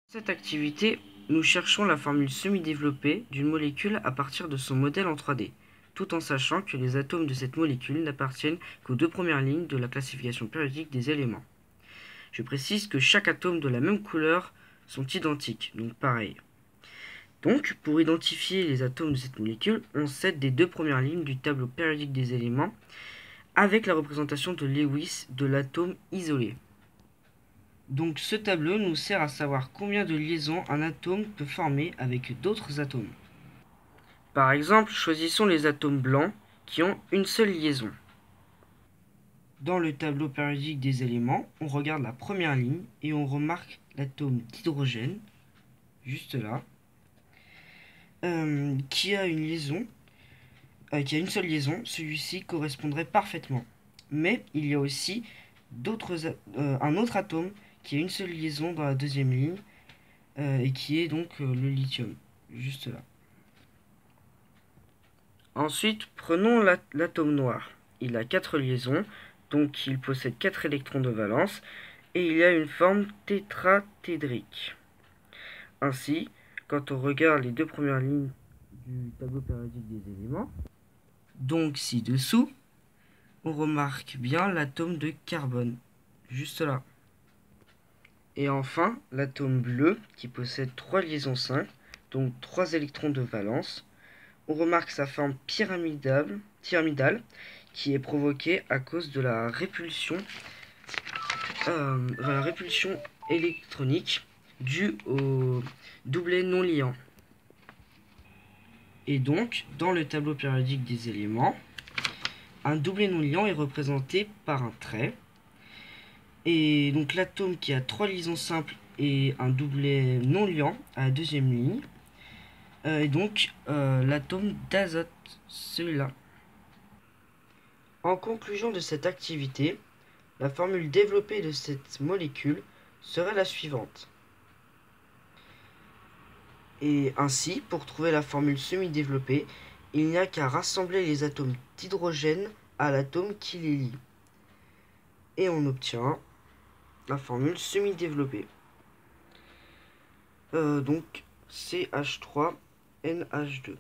Dans cette activité, nous cherchons la formule semi-développée d'une molécule à partir de son modèle en 3D, tout en sachant que les atomes de cette molécule n'appartiennent qu'aux deux premières lignes de la classification périodique des éléments. Je précise que chaque atome de la même couleur sont identiques, donc pareil. Donc, pour identifier les atomes de cette molécule, on s'aide des deux premières lignes du tableau périodique des éléments avec la représentation de Lewis de l'atome isolé. Donc ce tableau nous sert à savoir combien de liaisons un atome peut former avec d'autres atomes. Par exemple, choisissons les atomes blancs qui ont une seule liaison. Dans le tableau périodique des éléments, on regarde la première ligne et on remarque l'atome d'hydrogène, juste là, qui a une seule liaison. Celui-ci correspondrait parfaitement. Mais il y a aussi un autre atome qui a une seule liaison dans la deuxième ligne et qui est donc le lithium, juste là. Ensuite, prenons l'atome noir. Il a 4 liaisons, donc il possède 4 électrons de valence et il a une forme tétratédrique. Ainsi, quand on regarde les deux premières lignes du tableau périodique des éléments, donc ci-dessous, on remarque bien l'atome de carbone, juste là. Et enfin, l'atome bleu, qui possède 3 liaisons simples, donc 3 électrons de valence. On remarque sa forme pyramidale, qui est provoquée à cause de la répulsion électronique due au doublet non liant. Et donc, dans le tableau périodique des éléments, un doublet non liant est représenté par un trait. Et donc l'atome qui a 3 liaisons simples et un doublet non liant à la deuxième ligne. Et donc l'atome d'azote, celui-là. En conclusion de cette activité, la formule développée de cette molécule serait la suivante. Et ainsi, pour trouver la formule semi-développée, il n'y a qu'à rassembler les atomes d'hydrogène à l'atome qui les lie. Et on obtient la formule semi-développée. Donc CH3NH2.